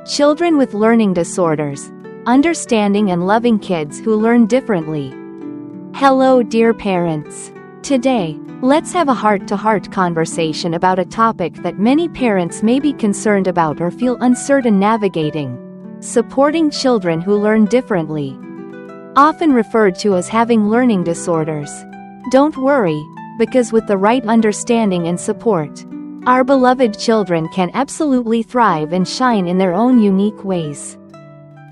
Children with learning disorders. Understanding and loving kids who learn differently. Hello, dear parents. Today, let's have a heart-to-heart conversation about a topic that many parents may be concerned about or feel uncertain navigating: supporting children who learn differently. Often referred to as having learning disorders. Don't worry, because with the right understanding and support, our beloved children can absolutely thrive and shine in their own unique ways.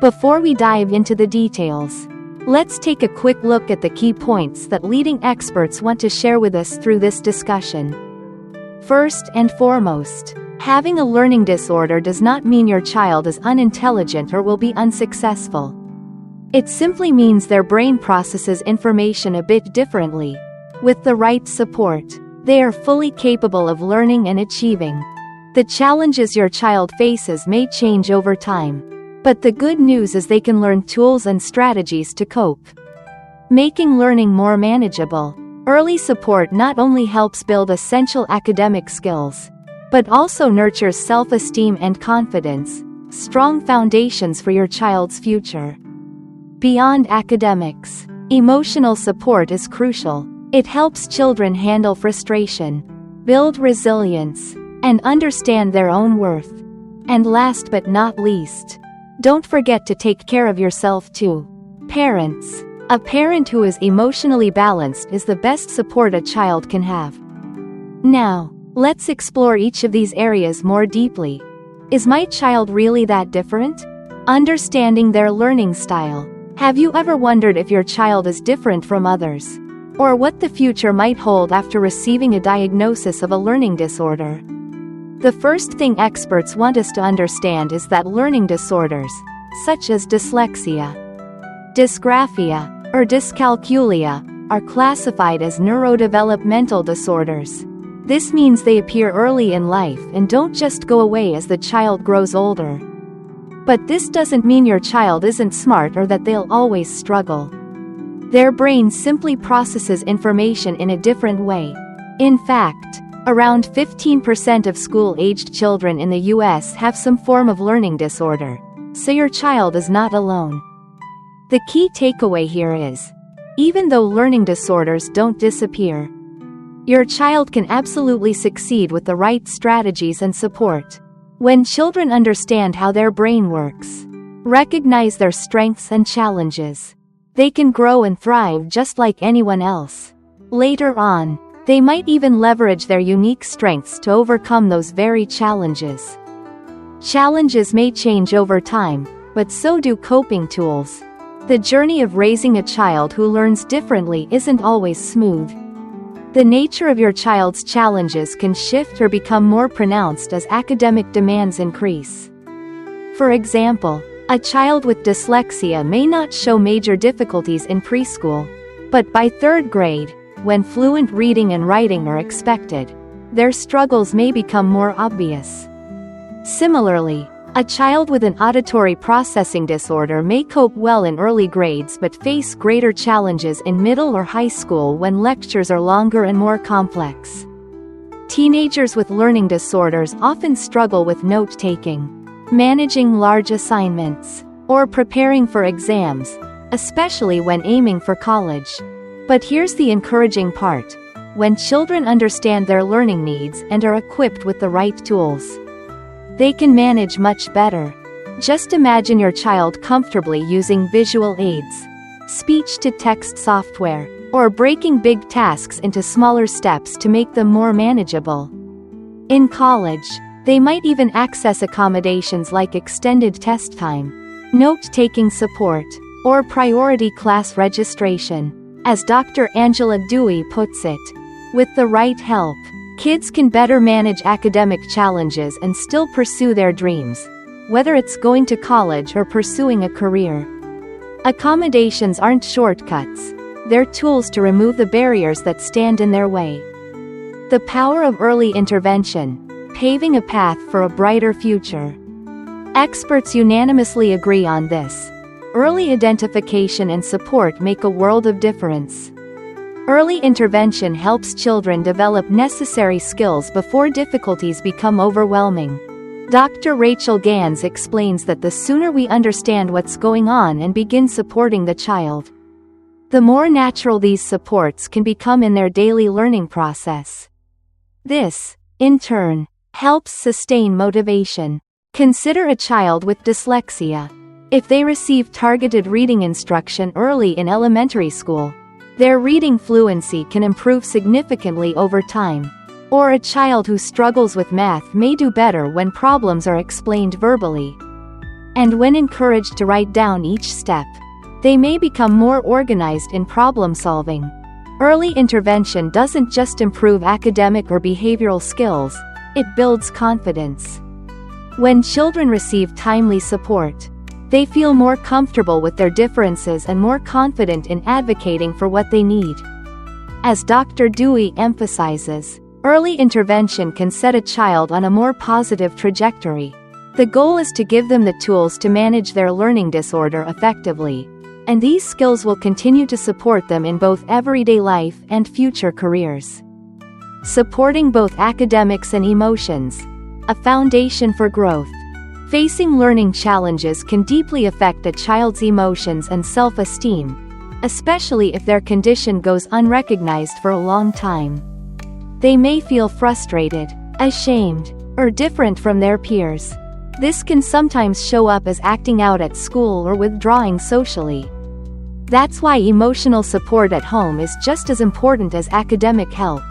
Before we dive into the details, let's take a quick look at the key points that leading experts want to share with us through this discussion. First and foremost, having a learning disorder does not mean your child is unintelligent or will be unsuccessful. It simply means their brain processes information a bit differently. With the right support, they are fully capable of learning and achieving. The challenges your child faces may change over time, but the good news is they can learn tools and strategies to cope, making learning more manageable. Early support not only helps build essential academic skills, but also nurtures self-esteem and confidence, strong foundations for your child's future. Beyond academics, emotional support is crucial. It helps children handle frustration, build resilience, and understand their own worth. And last but not least, don't forget to take care of yourself too. Parents. A parent who is emotionally balanced is the best support a child can have. Now, let's explore each of these areas more deeply. Is my child really that different? Understanding their learning style. Have you ever wondered if your child is different from others, or what the future might hold after receiving a diagnosis of a learning disorder? The first thing experts want us to understand is that learning disorders, such as dyslexia, dysgraphia, or dyscalculia, are classified as neurodevelopmental disorders. This means they appear early in life and don't just go away as the child grows older. But this doesn't mean your child isn't smart or that they'll always struggle. Their brain simply processes information in a different way. In fact, around 15% of school-aged children in the US have some form of learning disorder, so your child is not alone. The key takeaway here is, even though learning disorders don't disappear, your child can absolutely succeed with the right strategies and support. When children understand how their brain works, recognize their strengths and challenges, they can grow and thrive just like anyone else. Later on, they might even leverage their unique strengths to overcome those very challenges. Challenges may change over time, but so do coping tools. The journey of raising a child who learns differently isn't always smooth. The nature of your child's challenges can shift or become more pronounced as academic demands increase. For example, a child with dyslexia may not show major difficulties in preschool, but by third grade, when fluent reading and writing are expected, their struggles may become more obvious. Similarly, a child with an auditory processing disorder may cope well in early grades but face greater challenges in middle or high school when lectures are longer and more complex. Teenagers with learning disorders often struggle with note-taking, managing large assignments, or preparing for exams, especially when aiming for college. But here's the encouraging part: when children understand their learning needs and are equipped with the right tools, they can manage much better. Just imagine your child comfortably using visual aids, speech-to-text software, or breaking big tasks into smaller steps to make them more manageable. In college, they might even access accommodations like extended test time, note-taking support, or priority class registration. As Dr. Angela Dewey puts it, with the right help, kids can better manage academic challenges and still pursue their dreams, whether it's going to college or pursuing a career. Accommodations aren't shortcuts, they're tools to remove the barriers that stand in their way. The power of early intervention, paving a path for a brighter future. Experts unanimously agree on this. Early identification and support make a world of difference. Early intervention helps children develop necessary skills before difficulties become overwhelming. Dr. Rachel Gans explains that the sooner we understand what's going on and begin supporting the child, the more natural these supports can become in their daily learning process. This, in turn, helps sustain motivation. Consider a child with dyslexia. If they receive targeted reading instruction early in elementary school, their reading fluency can improve significantly over time. Or a child who struggles with math may do better when problems are explained verbally. And when encouraged to write down each step, they may become more organized in problem solving. Early intervention doesn't just improve academic or behavioral skills, it builds confidence. When children receive timely support, they feel more comfortable with their differences and more confident in advocating for what they need. As Dr. Dewey emphasizes, early intervention can set a child on a more positive trajectory. The goal is to give them the tools to manage their learning disorder effectively, and these skills will continue to support them in both everyday life and future careers. Supporting both academics and emotions, a foundation for growth. Facing learning challenges can deeply affect a child's emotions and self-esteem, especially if their condition goes unrecognized for a long time. They may feel frustrated, ashamed, or different from their peers. This can sometimes show up as acting out at school or withdrawing socially. That's why emotional support at home is just as important as academic help.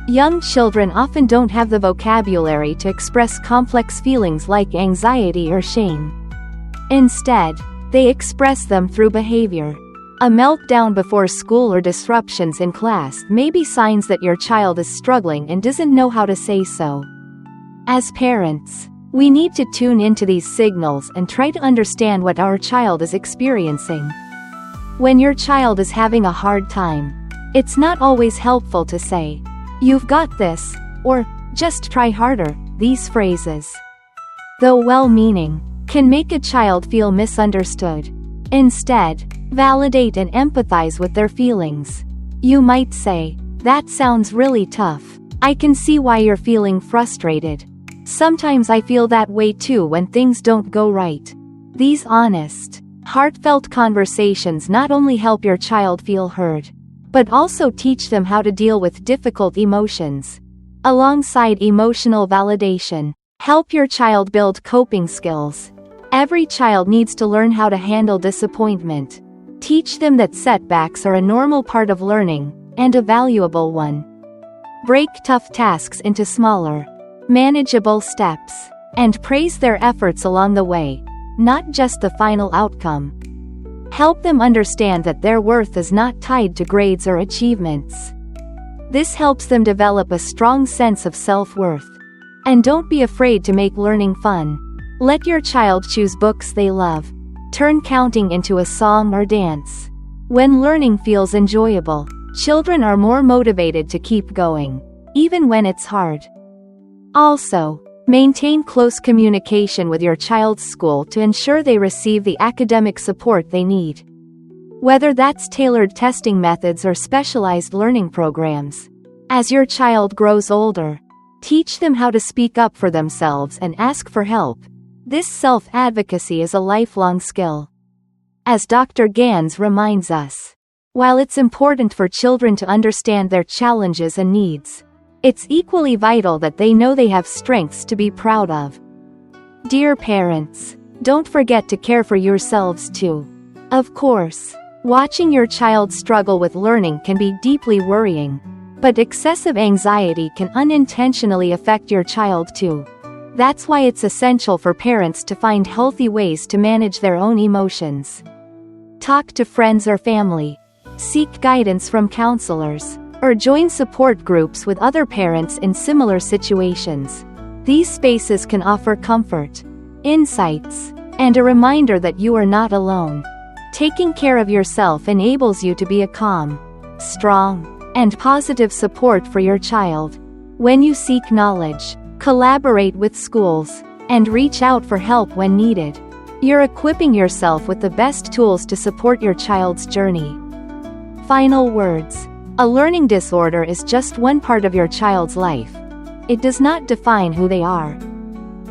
Young children often don't have the vocabulary to express complex feelings like anxiety or shame. Instead, they express them through behavior. A meltdown before school or disruptions in class may be signs that your child is struggling and doesn't know how to say so. As parents, we need to tune into these signals and try to understand what our child is experiencing. When your child is having a hard time, it's not always helpful to say, "You've got this," or "Just try harder." These phrases, though well-meaning, can make a child feel misunderstood. Instead, validate and empathize with their feelings. You might say, "That sounds really tough. I can see why you're feeling frustrated. Sometimes I feel that way too when things don't go right." These honest, heartfelt conversations not only help your child feel heard, but also teach them how to deal with difficult emotions. Alongside emotional validation, help your child build coping skills. Every child needs to learn how to handle disappointment. Teach them that setbacks are a normal part of learning, and a valuable one. Break tough tasks into smaller, manageable steps, and praise their efforts along the way, not just the final outcome. Help them understand that their worth is not tied to grades or achievements. This helps them develop a strong sense of self-worth. And don't be afraid to make learning fun. Let your child choose books they love. Turn counting into a song or dance. When learning feels enjoyable, children are more motivated to keep going, even when it's hard. Also, maintain close communication with your child's school to ensure they receive the academic support they need. Whether that's tailored testing methods or specialized learning programs. As your child grows older, teach them how to speak up for themselves and ask for help. This self-advocacy is a lifelong skill. As Dr. Gans reminds us, while it's important for children to understand their challenges and needs, it's equally vital that they know they have strengths to be proud of. Dear parents, don't forget to care for yourselves too. Of course, watching your child struggle with learning can be deeply worrying, but excessive anxiety can unintentionally affect your child too. That's why it's essential for parents to find healthy ways to manage their own emotions. Talk to friends or family. Seek guidance from counselors, or join support groups with other parents in similar situations. These spaces can offer comfort, insights, and a reminder that you are not alone. Taking care of yourself enables you to be a calm, strong, and positive support for your child. When you seek knowledge, collaborate with schools, and reach out for help when needed, you're equipping yourself with the best tools to support your child's journey. Final words. A learning disorder is just one part of your child's life. It does not define who they are.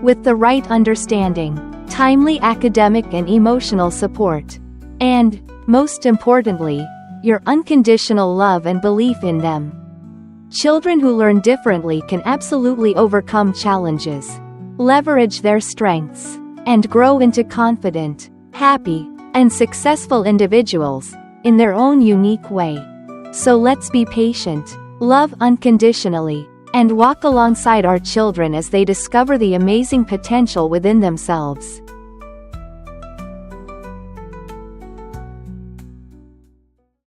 with the right understanding, timely academic and emotional support, and, most importantly, your unconditional love and belief in them. Children who learn differently can absolutely overcome challenges, leverage their strengths, and grow into confident, happy, and successful individuals, in their own unique way. So let's be patient, love unconditionally, and walk alongside our children as they discover the amazing potential within themselves.